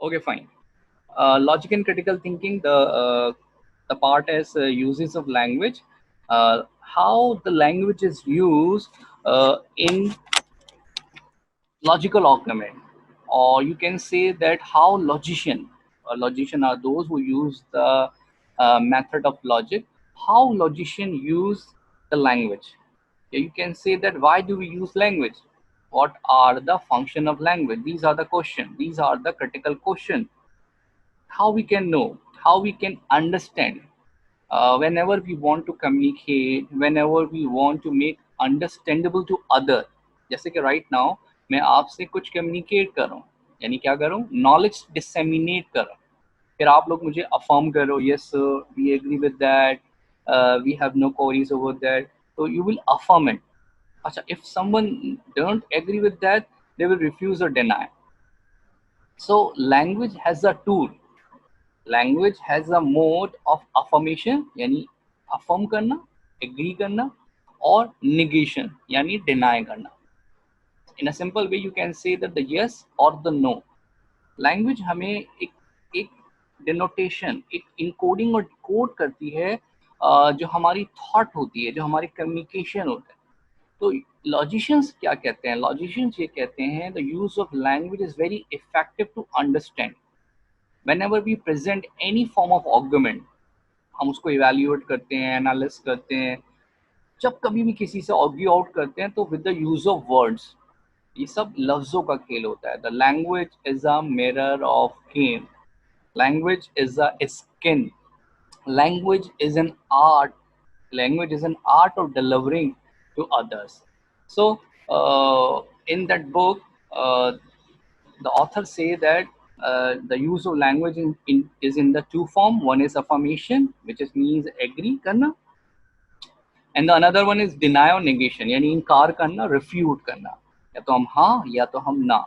Okay, fine. Logic and critical thinking. The part is uses of language. How the language is used in logical argument, or you can say that how logician are those who use the method of logic. How logician use the language. Yeah, you can say that why do we use language? What are the function of language? These are the question. These are the critical question. How we can know, how we can understand, whenever we want to communicate, whenever we want to make understandable to other. जैसे कि right now मैं आपसे कुछ communicate कर रहा हूँ, यानी क्या कर रहा हूँ, नॉलेज डिसेमिनेट कर रहा हूँ, फिर आप लोग मुझे अफर्म करो, yes we agree with that, we have no queries over that, तो यू विल अफर्म इट. अच्छा, if someone don't agree with that, they will refuse or deny. So language has a tool, language has a mode of affirmation, यानी affirm करना, agree करना, और negation यानी deny करना. In a simple way you can say that the yes और the no. Language हमें एक denotation, एक इनकोडिंग और डिकोड करती है, जो हमारी थॉट होती है, जो हमारी कम्युनिकेशन होता है. तो लॉजिशियंस क्या कहते हैं? लॉजिशियंस ये कहते हैं the use of language is very effective to understand. whenever we present any form of argument, हम उसको इवेल्यूएट करते हैं, एनालिस करते हैं. जब कभी भी किसी से आर्ग्यू आउट करते हैं तो with the use of words, ये सब लफ्जों का खेल होता है. The language is a mirror of game. Language is a skin. Language is an art. Language is an art of delivering to others. So in that book, the author say that the use of language is in the two form. One is affirmation, which is means agree करना, and the another one is deny or negation, यानी इनकार करना, refute करना. या तो हम हाँ या तो हम ना,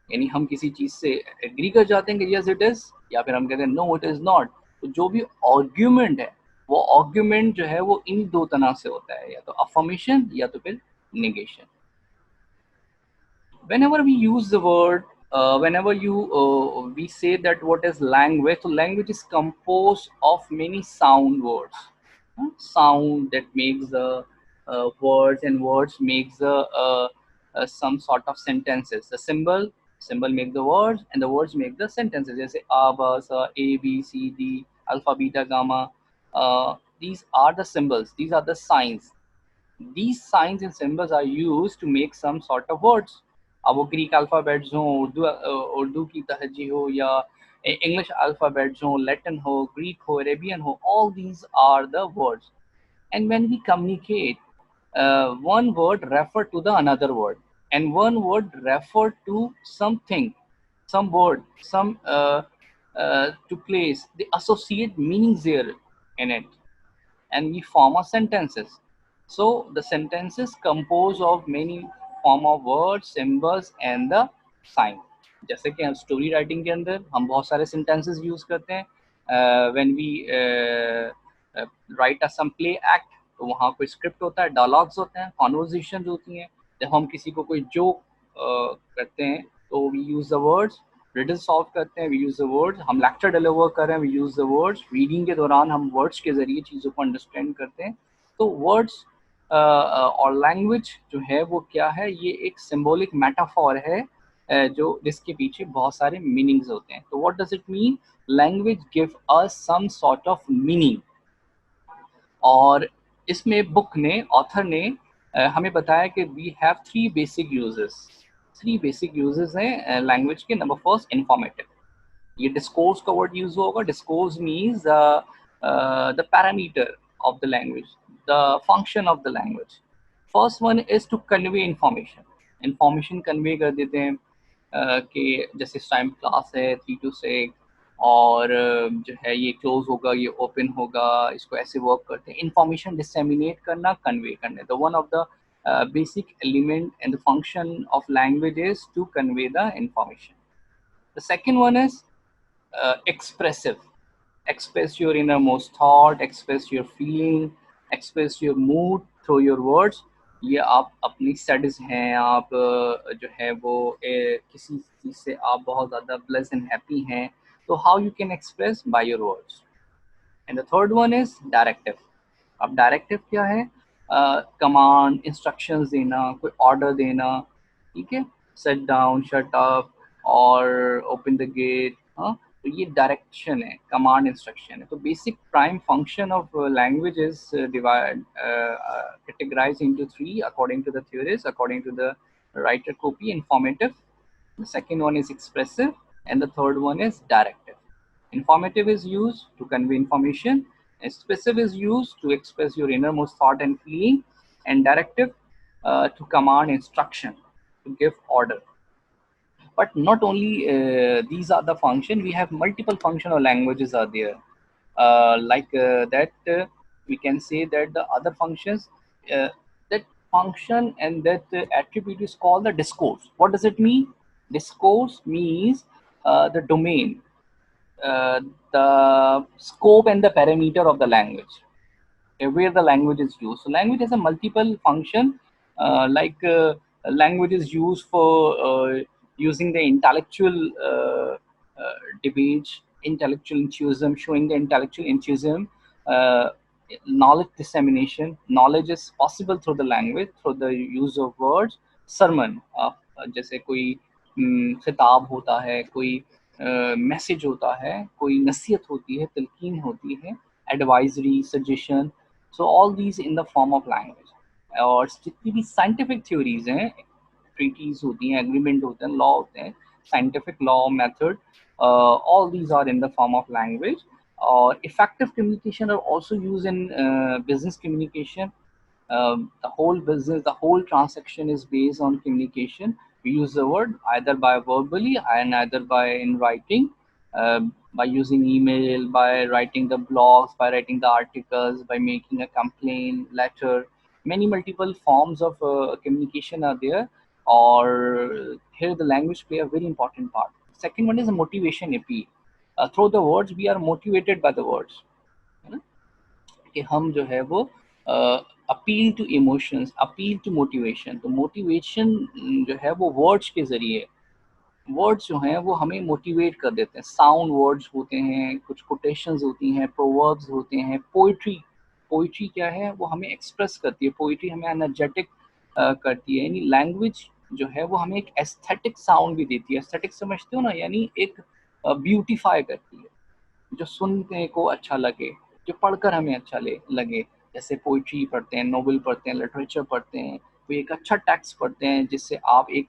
यानी हम किसी चीज से एग्री कर जाते हैं कि यस इट इज, या फिर हम कहते हैं नो इट इज नॉट. तो जो भी आर्ग्यूमेंट है, वो आर्ग्यूमेंट जो है वो इन दो तरह से होता है, या तो अफर्मेशन या तो फिर negation. Whenever we use the word, whenever you we say that what is language, so language is composed of many sound words. Sound that makes the words, and words makes the some sort of sentences. The symbol make the words, and the words make the sentences. Jैसे a ba sa, a b c d, alpha beta gamma. These are the symbols, these are the signs. These signs and symbols are used to make some sort of words. अब वो Greek alphabets हो, उर्दू की तहजी हो, या English alphabets हो, Latin हो, Greek हो, Arabian हो, all these are the words. And when we communicate, one word refer to the another word, and one word refer to something, some word, some to place the associate meanings there in it, and we form a sentences. So the sentences compose of many form of words, symbols and the sign. जैसे कि हम story writing के अंदर हम बहुत सारे sentences use करते हैं. When we write a some play act, तो वहाँ कोई स्क्रिप्ट होता है, डायलॉग्स होते हैं, कॉन्वर्जेशन होती हैं. जब हम किसी को कोई जोक करते हैं तो we use the words. Riddle solve करते हैं, वी यूज द वर्ड्स. हम लेक्चर डिलीवर कर रहे हैं, we use the words. Reading के दौरान हम वर्ड्स के जरिए चीज़ों को अंडरस्टैंड करते हैं. तो वर्ड्स और लैंग्वेज जो है वो क्या है, ये एक सिंबॉलिक मेटाफॉर है, जो जिसके पीछे बहुत सारे मीनिंग्स होते हैं. तो what does it mean? Language give us some sort of meaning. और इसमें बुक ने, ऑथर ने हमें बताया कि we have three basic uses. Three basic uses हैं लैंग्वेज के. Number first, informative. ये डिस्कोर्स का वर्ड यूज होगा. Discourse means the parameter of the language, the function of the language. First one is to convey information. Information convey कर देते हैं कि जैसे इस टाइम क्लास है 3 to 6, और जो है ये क्लोज होगा, ये ओपन होगा, इसको ऐसे वर्क करते हैं. इंफॉर्मेशन डिसेमिनेट करना, कन्वे करना. The one of the basic element and the function of language is to convey the information. The second one is expressive. Express your innermost thought, express your feeling, express your mood through your words. ये आप अपनी studies हैं, आप जो है वो किसी चीज़ से आप बहुत ज़्यादा ब्लेस्ड एंड हैप्पी हैं, तो how you can express by your words. And the third one is directive. अब डायरेक्टिव क्या है? कमांड, इंस्ट्रक्शंस देना, कोई ऑर्डर देना, ठीक है, सेट डाउन, शट अप और ओपन द गेट। हाँ, तो ये डायरेक्शन है, कमांड इंस्ट्रक्शन है। तो basic prime function of language is divide categorized into three according to the theories, according to the writer copy: informative, the second one is expressive, and the third one is directive. Informative is used to convey information, expressive is used to express your innermost thought and feeling, and directive to command instruction, to give order. But not only these are the function, we have multiple functional languages are there. Like that we can say that the other functions, uh, that function and that attribute is called the discourse. What does it mean? Discourse means the domain, uh, the scope and the parameter of the language, where the language is used. So language has a multiple function, language is used for using the intellectual debate, intellectual enthusiasm, showing the intellectual enthusiasm, uh, knowledge dissemination. Knowledge is possible through the language, through the use of words. sermon, जैसे कोई खिताब होता है, कोई message होता है, कोई नसीहत होती है, तलकीन होती है, advisory, suggestion. So all these in the form of language. और जितनी भी साइंटिफिक थ्योरीज हैं, ट्रीटीज होती हैं, एग्रीमेंट होते हैं, लॉ होते हैं, scientific law, method, all these are in the form of language. और effective communication are also used in business communication. The whole business, the whole transaction is based on communication. We use the word either by verbally and either by in writing, by using email, by writing the blogs, by writing the articles, by making a complaint letter. Many multiple forms of communication are there, or here the language play a very important part. Second one is a motivation appeal. Through the words, we are motivated by the words. है ना? कि हम जो है वो appeal to emotions, appeal to motivation. तो motivation जो है वो वर्ड्स के जरिए, वर्ड्स जो हैं वो हमें मोटिवेट कर देते हैं। साउंड वर्ड्स होते हैं, कुछ कोटेशंस होती हैं, प्रोवर्ब्स होते हैं, पोइट्री। पोइट्री क्या है? वो हमें एक्सप्रेस करती है, पोइट्री हमें एनर्जेटिक करती है। यानी लैंग्वेज जो है वो हमें एक एस्थेटिक साउंड भी देती है। एस्थेटिक समझते हो ना, यानी एक ब्यूटीफाई करती है, जो सुनने को अच्छा लगे, जो पढ़कर हमें अच्छा लगे। जैसे पोइट्री पढ़ते हैं, नोवेल पढ़ते हैं, लिटरेचर पढ़ते हैं, कोई एक अच्छा टेक्स्ट पढ़ते हैं जिससे आप एक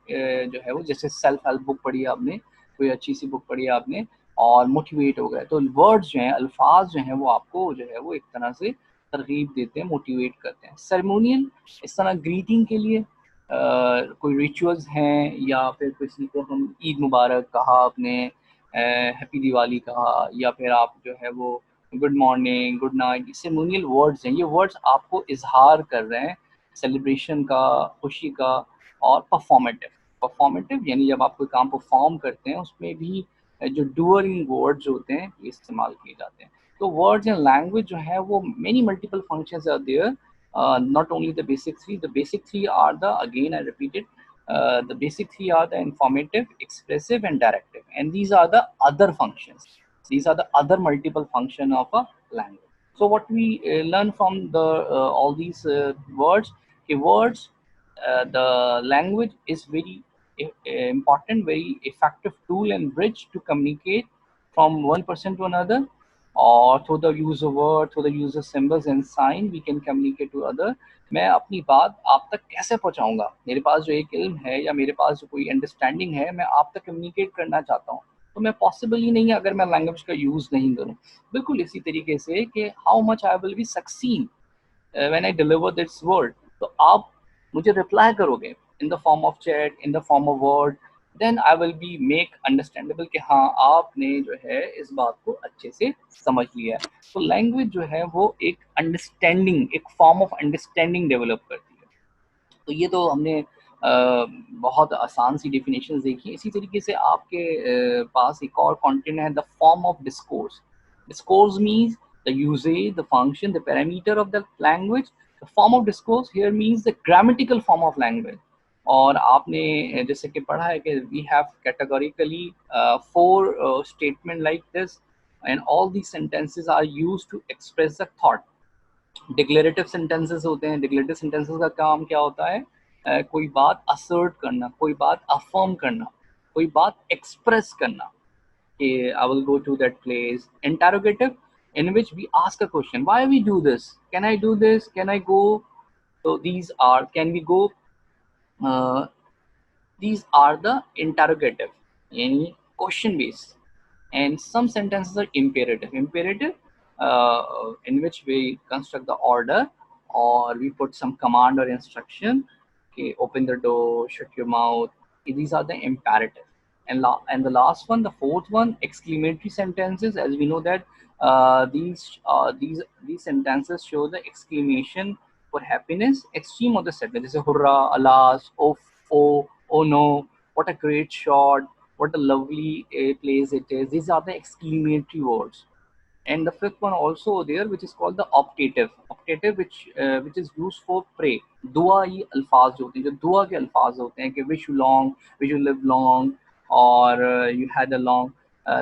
जो है वो, जैसे सेल्फ हेल्प बुक पढ़ी है आपने, कोई अच्छी सी बुक पढ़ी है आपने और मोटिवेट हो गए, तो वर्ड्स जो हैं, अल्फाज जो हैं, वो आपको जो है वो एक तरह से तरगीब देते हैं, मोटिवेट करते हैं। सेरेमोनियल, इस तरह ग्रीटिंग के लिए कोई रिचुअल्स हैं, या फिर किसी को हम ईद मुबारक कहा आपने, हैप्पी दिवाली कहा, या फिर आप जो है वो good morning, good night, ceremonial words हैं। ये वर्ड्स आपको इजहार कर रहे हैं सेलिब्रेशन का, खुशी का। और परफॉर्मेटिव, परफॉर्मेटिव यानी जब आप कोई काम परफॉर्म करते हैं, उसमें भी जो डूअरिंग वर्ड्स होते हैं ये इस्तेमाल किए जाते हैं। तो वर्ड्स एंड लैंग्वेज जो है वो many multiple functions are there, not only the basic three. The basic three are the, again I repeat it, the basic three are the informative, expressive, and directive, and these are the other functions. These are the other multiple function of a language. So what we learn from the all these words, words, the language is very important, very effective tool and bridge to communicate from one person to another, or through the use of word, through the use of symbols and sign, we can communicate to other. मैं अपनी बात आप तक कैसे पहुंचाऊंगा? मेरे पास जो एक इल्म है या मेरे पास जो कोई अंडरस्टैंडिंग है, मैं आप तक कम्युनिकेट करना चाहता हूँ, तो मैं पॉसिबल ही नहीं है अगर मैं लैंग्वेज का यूज़ नहीं करूँ। बिल्कुल इसी तरीके से कि how much I will be succeed when I deliver this word, तो आप मुझे रिप्लाई करोगे in the form of chat, in the form of word, then I will be make understandable कि हाँ आपने जो है इस बात को अच्छे से समझ लिया है। तो लैंग्वेज जो है वो एक अंडरस्टैंडिंग, एक फॉर्म ऑफ अंडरस्टैंडिंग डेवलप करती है। तो ये तो हमने बहुत आसान सी डेफिनेशन देखी। इसी तरीके से आपके पास एक और कंटेंट है, the form of discourse. Discourse means the uses, the function, the parameter of the language form of discourse here means the grammatical form of language. और आपने जैसे कि पढ़ा है कि we have categorically 4 statement like this, and all the sentences are used to express the thought. Declarative sentences होते हैं। Declarative sentences का काम क्या होता है? कोई बात असर्ट करना, कोई बात अफर्म करना, कोई बात एक्सप्रेस करना कि I will go to that place. Interrogative, in which we ask a question, why we do this, can I do this, can I go? So these are, can we go, uh, these are the interrogative, yani question based. And some sentences are imperative. Imperative, in which we construct the order or we put some command or instruction. Okay, open the door, shut your mouth. These are the imperative. And the last one, the fourth one, exclamatory sentences. As we know that these sentences show the exclamation for happiness, extreme of the sadness. This is hurrah, alas, oh no, what a great shot, what a lovely place it is. These are the exclamatory words. And the fifth one also there, which is called the optative. Optative, which is used for pray. दुआई अल्फाज जो होते हैं, जो दुआ के अल्फाज होते हैं कि wish you long, wish you live long, और you had a long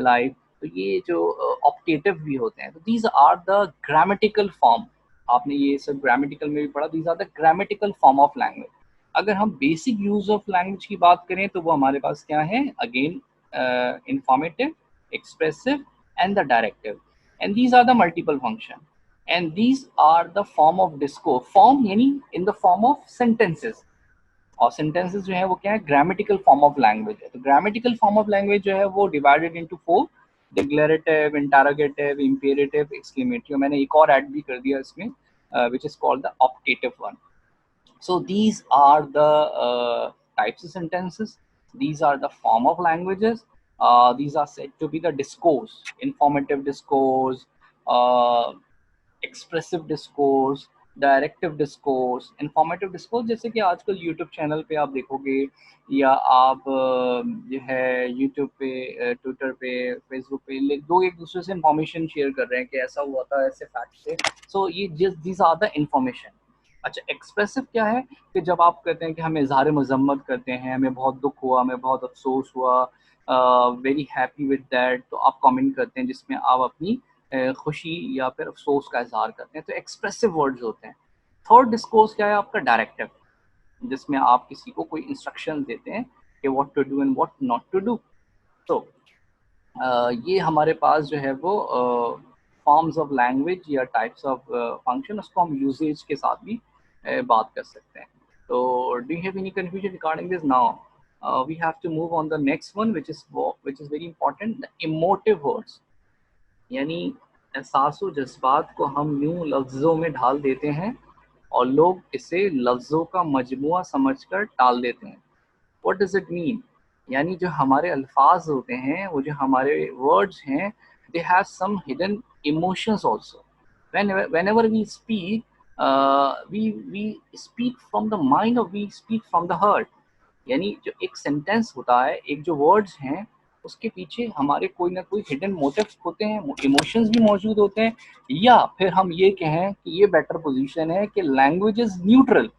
life. तो ये जो optative भी होते हैं, तो these are the grammatical form. आपने ये सब grammatical में भी पढ़ा. These are the grammatical form of language. अगर हम बेसिक यूज ऑफ लैंग्वेज की बात करें तो वो हमारे पास क्या है? Again informative, expressive and the directive. And these are the multiple function, and these are the form of discourse. Form यानी in the form of sentences. और sentences जो है वो क्या है? grammatical form of language है. तो grammatical form of language जो है वो divided into 4: declarative, interrogative, imperative, exclamatory. मैंने एक और ऐड भी कर दिया इसमें, which is called the optative one. So these are the types of sentences. These are the form of languages. These are said to be the discourse: informative discourse, expressive discourse, directive discourse, informative discourse. जैसे कि आजकल YouTube channel पे आप देखोगे, या आप जो है यूट्यूब पे, ट्विटर पे, फेसबुक पे लोग एक दूसरे से इंफॉर्मेशन शेयर कर रहे हैं कि ऐसा हुआ था, ऐसे फैक्ट थे. सो ये just these are the information. अच्छा, एक्सप्रेसिव क्या है? कि जब आप कहते हैं कि हम इजहार मजम्मत करते हैं, हमें बहुत दुख हुआ, हमें बहुत अफसोस हुआ, वेरी हैप्पी विद दैट, तो आप कमेंट करते हैं जिसमें आप अपनी खुशी या फिर अफसोस का इजहार करते हैं. तो एक्सप्रेसिव वर्ड्स होते हैं. थर्ड डिस्कोर्स क्या है आपका? डायरेक्टिव, जिसमें आप किसी को कोई इंस्ट्रक्शन देते हैं कि what to do and what not to do. तो ये हमारे पास जो है वो फॉर्म्स ऑफ लैंग्वेज या टाइप्स ऑफ फंक्शन, उसको हम यूजेज के साथ भी बात कर सकते हैं. तो do you have any confusion regarding this? Now we have to move on the next one, which is very important, the emotive words. यानी एहसास व जज्बात को हम यूं लफ्ज़ों में ढाल देते हैं और लोग इसे लफ्ज़ों का मजमुआ समझकर टाल देते हैं. What does it mean? यानी जो हमारे अल्फाज होते हैं, वो जो हमारे वर्ड्स हैं, they have some hidden emotions also. whenever we speak, we speak from the mind or we speak from the heart. यानी जो एक सेंटेंस होता है, एक जो वर्ड्स हैं, उसके पीछे हमारे कोई ना कोई हिडन मोटिव होते हैं, इमोशंस भी मौजूद होते हैं. या फिर हम ये कहें कि ये बेटर पोजीशन है कि language is neutral.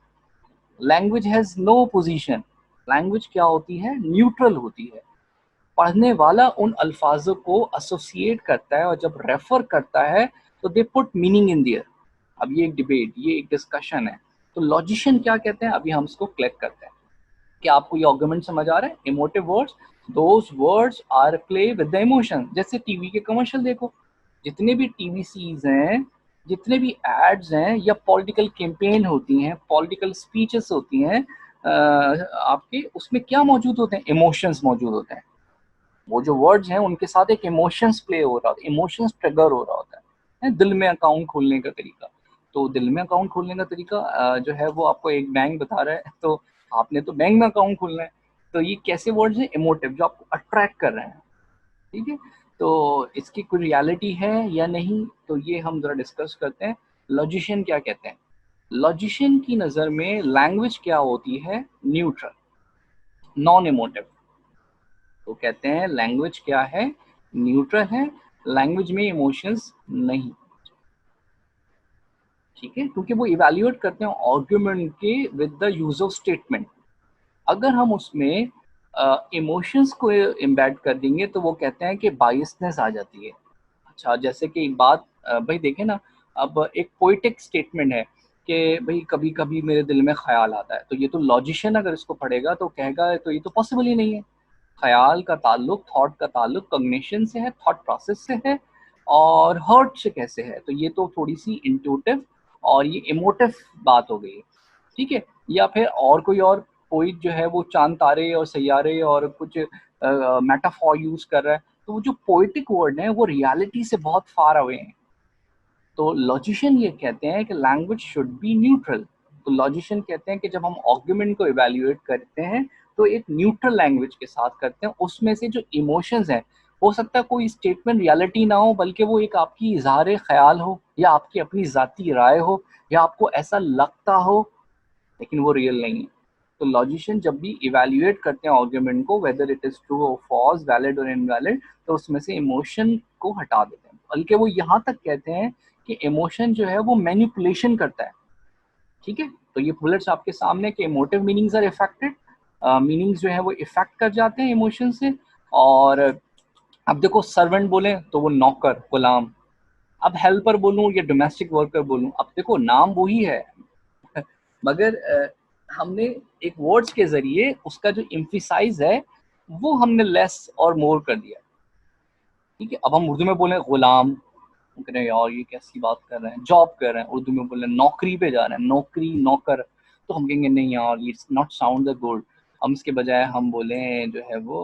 Language has no position. Language क्या होती है? न्यूट्रल होती है. पढ़ने वाला उन अल्फाजों को एसोसिएट करता है और जब रेफर करता है तो दे पुट मीनिंग इन दियर. अब ये एक डिबेट, ये एक डिस्कशन है. तो लॉजिशियन क्या कहते हैं, अभी हम इसको कलेक्ट करते हैं. कि आपको ये आर्गुमेंट समझ आ रहा है? Emotive words, those words are play with the emotion. जैसे टीवी के कमर्शियल देखो, जितने भी टीवी सीरीज हैं, जितने भी एड्स हैं, या पॉलिटिकल कैंपेन होती हैं, पॉलिटिकल स्पीचेस होती हैं, आपके उसमें क्या मौजूद होते हैं? इमोशंस मौजूद होते हैं. वो जो वर्ड्स हैं उनके साथ एक इमोशंस प्ले हो रहा होता है, इमोशंस ट्रिगर हो रहा होता है. दिल में अकाउंट खोलने का तरीका. तो दिल में अकाउंट खोलने का तरीका जो है वो आपको एक बैंक बता रहा है, तो आपने तो बैंक में अकाउंट खोलना है. तो ये कैसे वर्ड्स हैं? इमोटिव, जो आपको अट्रैक्ट कर रहे हैं. ठीक है, तो इसकी कोई रियलिटी है या नहीं, तो ये हम जरा डिस्कस करते हैं. लॉजिशियन क्या कहते हैं? लॉजिशियन की नज़र में लैंग्वेज क्या होती है? Neutral, non emotive. तो कहते हैं लैंग्वेज क्या है? न्यूट्रल है. लैंग्वेज में इमोशंस नहीं. ठीक है, क्योंकि वो इवैल्यूएट करते हैं आर्गुमेंट के with the use of statement. अगर हम उसमें इमोशंस को एम्बेड कर देंगे तो वो कहते हैं कि बायसनेस आ जाती है। अच्छा, जैसे कि एक बात भाई देखें ना, अब एक पोइटिक स्टेटमेंट है कि भाई कभी कभी मेरे दिल में ख्याल आता है, तो ये तो लॉजिशियन अगर इसको पढ़ेगा तो कहेगा तो ये तो पॉसिबल ही नहीं है। ख्याल का ताल्लुक, थॉट का ताल्लुक कॉग्निशन से है, थॉट प्रोसेस से है, और हर्ट से कैसे है, तो ये तो थोड़ी सी इंट्यूटिव और ये इमोटिव बात हो गई है। ठीक है, या फिर और कोई और पोइट जो है वो चांद तारे और सैयारे और कुछ मेटाफॉर यूज कर रहा है, तो वो जो पोइटिक वर्ड है वो रियलिटी से बहुत फार अवे हैं। तो लॉजिशियन ये कहते हैं कि लैंग्वेज शुड बी न्यूट्रल। तो लॉजिशियन कहते हैं कि जब हम आर्गुमेंट को इवेल्युएट करते हैं तो एक न्यूट्रल लैंग्वेज के साथ करते हैं, उसमें से जो इमोशंस हैं, हो सकता है कोई स्टेटमेंट रियलिटी ना हो, बल्कि वो एक आपकी इजहार ख्याल हो या आपकी अपनी ज़ाती राय हो या आपको ऐसा लगता हो, लेकिन वो रियल नहीं है। तो लॉजिशियन जब भी इवेल्युएट करते हैं आर्गुमेंट को, वेदर इट इज ट्रू और फॉल्स, वैलिड और इनवैलिड, तो उसमें से इमोशन को हटा देते हैं। बल्कि वो यहाँ तक कहते हैं कि इमोशन जो है वो मैनिपुलेशन करता है। ठीक है, तो ये बुलेट्स आपके सामने कि emotive meanings are affected, meanings जो है वो इफेक्ट कर जाते हैं इमोशन से। और अब देखो, सर्वेंट बोले तो वो नौकर, गुलाम। अब हेल्पर बोलूं या डोमेस्टिक वर्कर बोलूं, अब देखो नाम वही है मगर हमने एक वर्ड्स के जरिए उसका जो इम्फिसाइज है वो हमने लेस और मोर कर दिया। ठीक है, अब हम उर्दू में बोले गुलाम, हम कह रहे हैं यार ये कैसी बात कर रहे हैं, जॉब कर रहे हैं, उर्दू में बोले नौकरी पे जा रहे हैं, नौकरी, नौकर, तो हम कहेंगे नहीं यार ये नॉट साउंड द गुड। हम इसके बजाय हम बोले जो है वो,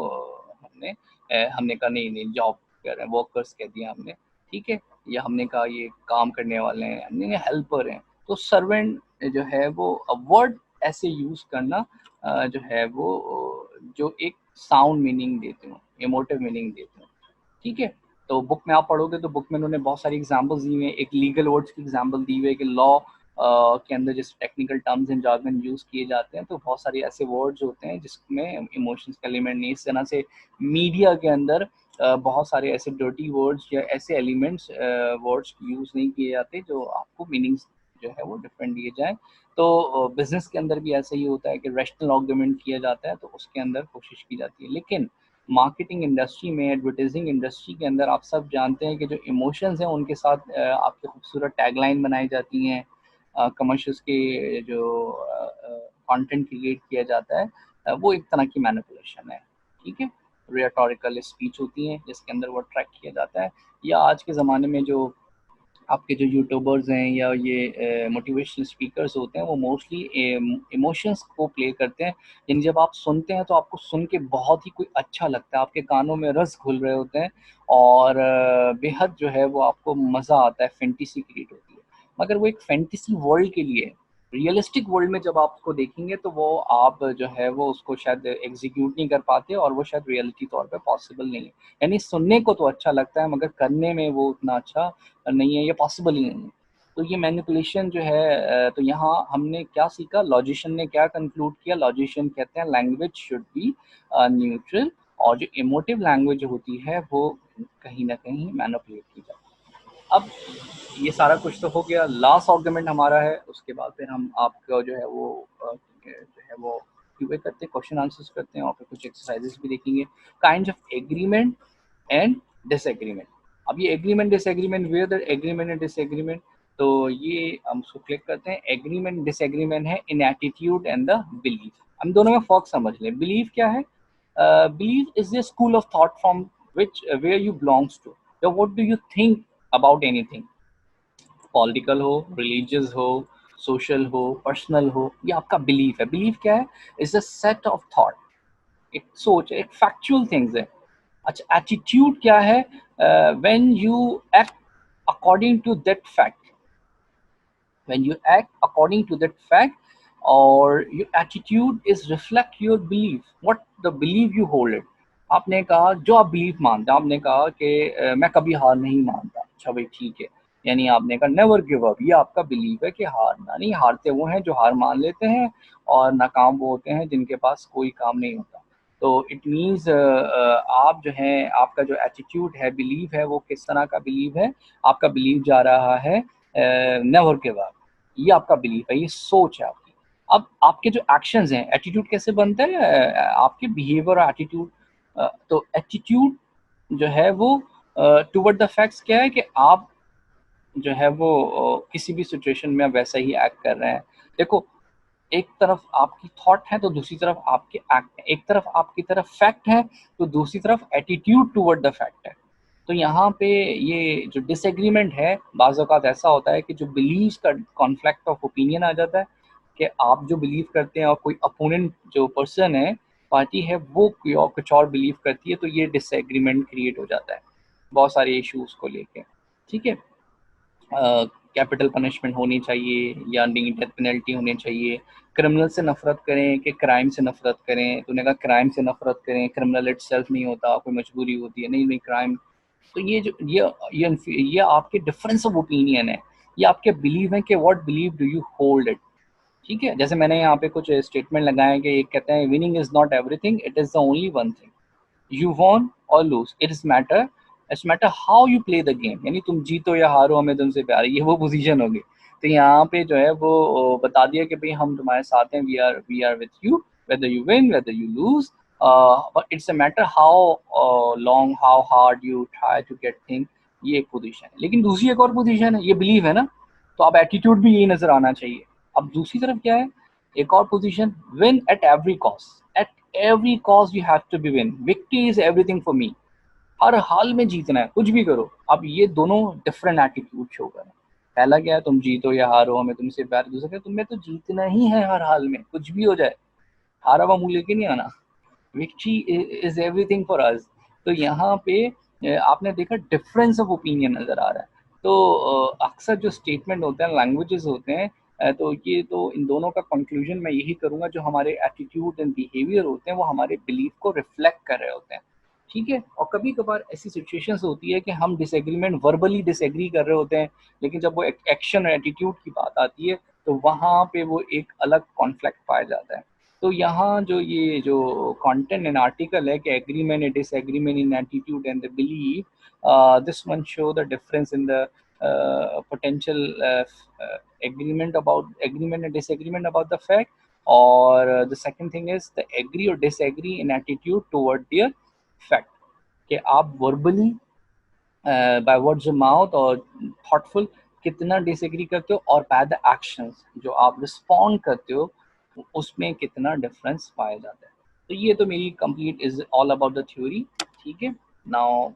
हमने कहा नहीं नहीं जॉब कर रहे हैं, वर्कर्स कह दिया हमने। ठीक है, या हमने कहा ये काम करने वाले हैं, हमने हेल्पर हैं। तो सर्वेंट जो है वो वर्ड ऐसे यूज करना जो है वो जो एक साउंड मीनिंग देते हो, इमोटिव मीनिंग देते हो। ठीक है, तो बुक में आप पढ़ोगे तो बुक में उन्होंने बहुत सारी एग्जांपल्स दी हुई हैं। एक लीगल वर्ड्स की एग्जांपल दी हुई है कि लॉ के अंदर जैसे technical terms and jargon use किए जाते हैं, तो बहुत सारे ऐसे वर्ड्स होते हैं जिसमें इमोशंस का एलिमेंट नहीं। इस तरह से मीडिया के अंदर बहुत सारे ऐसे डर्टी वर्ड्स या ऐसे एलिमेंट्स वर्ड्स यूज नहीं किए जाते जो आपको मीनिंग्स जो है वो डिफरेंट दिए जाए। तो बिजनेस के अंदर भी ऐसा ही होता है कि रैशनल आर्गुमेंट किया जाता है, तो उसके अंदर कोशिश की जाती है। लेकिन मार्केटिंग इंडस्ट्री में, एडवर्टाइजिंग इंडस्ट्री के अंदर आप सब जानते हैं कि जो इमोशंस हैं उनके साथ आपके खूबसूरत टैगलाइन बनाई जाती हैं, कमर्शियल्स के जो कंटेंट क्रिएट किया जाता है, वो एक तरह की मैनिपुलेशन है। ठीक है, रिटोरिकल स्पीच होती हैं जिसके अंदर वो ट्रैक किया जाता है। या आज के ज़माने में जो आपके जो यूट्यूबर्स हैं या ये मोटिवेशनल स्पीकर्स होते हैं, वो मोस्टली इमोशंस को प्ले करते हैं। यानी जब आप सुनते हैं तो आपको सुन के बहुत ही कोई अच्छा लगता है, आपके कानों में रस घुल रहे होते हैं और बेहद जो है वो आपको मज़ा आता है, फैंटेसी क्रिएट होती है। मगर वो एक फैंटेसी वर्ल्ड के लिए, रियलिस्टिक वर्ल्ड में जब आप उसको देखेंगे तो वो आप जो है वो उसको शायद एग्जीक्यूट नहीं कर पाते, और वो शायद रियलिटी तौर पे पॉसिबल नहीं है। यानी सुनने को तो अच्छा लगता है मगर करने में वो उतना अच्छा नहीं है, ये पॉसिबल ही नहीं है। तो ये मैनिपुलेशन जो है, तो यहाँ हमने क्या सीखा, लॉजिशियन ने क्या कंक्लूड किया, लॉजिशियन कहते हैं लैंग्वेज शुड बी न्यूट्रल, और जो इमोटिव लैंग्वेज होती है वो कहीं ना कहीं मैनिपुलेट की जाती है। अब ये सारा कुछ तो हो गया, लास्ट आर्गुमेंट हमारा है, उसके बाद फिर हम आपका जो है वो जो है वो क्यूए करते हैं, क्वेश्चन आंसर्स करते हैं, और फिर कुछ एक्सरसाइजेस भी देखेंगे। Kind of agreement and disagreement. अब ये agreement disagreement, where the agreement and disagreement, तो ये हम उसको क्लिक करते हैं। एग्रीमेंट डिसएग्रीमेंट है in attitude and the belief. हम दोनों में फर्क समझ लें। बिलीफ क्या है? Belief is the school of thought from which where you belongs to, या what do you think about anything, political हो, रिलीजियस हो, सोशल हो, पर्सनल हो, ये आपका बिलीफ है। बिलीफ क्या है? Is a set of thought, एक सोच, एक फैक्चुअल थिंग्स है। अच्छा, एटीट्यूड क्या है? When you act according to that fact, when you act according to that fact, or your attitude is reflect your belief, what the belief you hold it। आपने कहा जो आप बिलीफ मानते हैं, आपने कहा कि मैं कभी हार नहीं मानता। अच्छा भाई ठीक है, यानी आपने कहा नेवर गिव अप, ये आपका बिलीफ है कि हारना नहीं, हारते वो हैं जो हार मान लेते हैं, और नाकाम वो होते हैं जिनके पास कोई काम नहीं होता। तो इट मीन्स आप जो हैं, आपका जो एटीट्यूड है, बिलीव है, वो किस तरह का बिलीव है? आपका बिलीव जा रहा है नेवर गिव अप। ये आपका बिलीफ है, ये सोच है आपकी। अब आपके जो एक्शंस हैं, एटीट्यूड कैसे बनता है, आपके बिहेवियर और एटीट्यूड। तो एटीट्यूड जो है वो टुवर्ड द फैक्ट्स क्या है कि आप जो है वो किसी भी सिचुएशन में वैसा ही एक्ट कर रहे हैं। देखो, एक तरफ आपकी थॉट है तो दूसरी तरफ आपके एक्ट है, एक तरफ आपकी तरफ फैक्ट है तो दूसरी तरफ एटीट्यूड टुवर्ड द फैक्ट है। तो यहाँ पे ये जो डिसएग्रीमेंट है, बाज़ औक़ात ऐसा होता है कि जो बिलीव्स का कॉन्फ्लिक्ट ऑफ ओपिनियन आ जाता है कि आप जो बिलीव करते हैं और कोई अपोनेंट जो पर्सन है, पार्टी है, वो कोई और कुछ और बिलीव करती है, तो ये डिसएग्रीमेंट क्रिएट हो जाता है बहुत सारे इश्यूज़ को लेके। ठीक है? कैपिटल पनिशमेंट होनी चाहिए या नहीं, डेथ पेनल्टी होनी चाहिए। क्रिमिनल से नफरत करें कि क्राइम से नफरत करें, तूने कहा क्राइम से नफरत करें, क्रिमिनल इटसेल्फ नहीं होता, कोई मजबूरी होती है, नहीं नहीं क्राइम। तो ये जो ये आपके डिफरेंस ऑफ ओपिनियन है, ये आपके बिलीव है कि what believe do you hold it. ठीक है, जैसे मैंने यहाँ पे कुछ स्टेटमेंट लगाए कि एक कहते हैं winning is not everything, it is the only one thing, you won or lose, it's matter how you play the game, यानी तुम जीतो या हारो हमें तुमसे प्यार है, ये वो पोजीशन होगी। तो यहाँ पे जो है वो बता दिया कि भाई हम तुम्हारे साथ हैं, we are with you, whether you win whether you lose, but it's a matter how long how hard you try to get thing. ये एक पोजीशन है, लेकिन दूसरी एक और पोजीशन है, ये बिलीव है ना, तो अब एटीट्यूड भी यही नजर आना चाहिए। अब दूसरी तरफ क्या है, एक और position, win at every cost, at every cost you have to be win, victory is everything for me, हर हाल में जीतना है, कुछ भी करो। अब ये दोनों डिफरेंट एटीट्यूड शो करें। पहला क्या है, तुम जीतो या हारो हमें तुमसे प्यार, दूसरा तुम्हें तो जीतना ही है हर हाल में, कुछ भी हो जाए, हारा हुआ मुंह लेके नहीं आना, victory is everything for us. तो यहाँ पे आपने देखा डिफरेंस ऑफ ओपिनियन नजर आ रहा है। तो अक्सर जो स्टेटमेंट होते हैं, लैंग्वेजेस होते हैं, तो ये तो इन दोनों का कंक्लूजन मैं यही करूंगा, जो हमारे एटीट्यूड एंड बिहेवियर होते हैं वो हमारे बिलीफ को रिफ्लेक्ट कर रहे होते हैं। ठीक है, और कभी कभार ऐसी सिचुएशंस होती है कि हम डिसएग्रीमेंट वर्बली डिसएग्री कर रहे होते हैं, लेकिन जब वो एक्शन और एटीट्यूड की बात आती है तो वहाँ पे वो एक अलग कॉन्फ्लिक्ट पाया जाता है। तो यहाँ जो ये जो कंटेंट इन आर्टिकल है कि agreement and disagreement in attitude and the belief, this one show the difference in the potential agreement and disagreement about the fact, or the second thing is the agree or disagree in attitude toward their fact, कि आप verbally by words of mouth और thoughtful कितना disagree करते हो, और by the actions जो आप respond करते हो उसमें कितना डिफरेंस पाया जाता है। तो ये तो मेरी complete is all about the theory. ठीक है, नाउ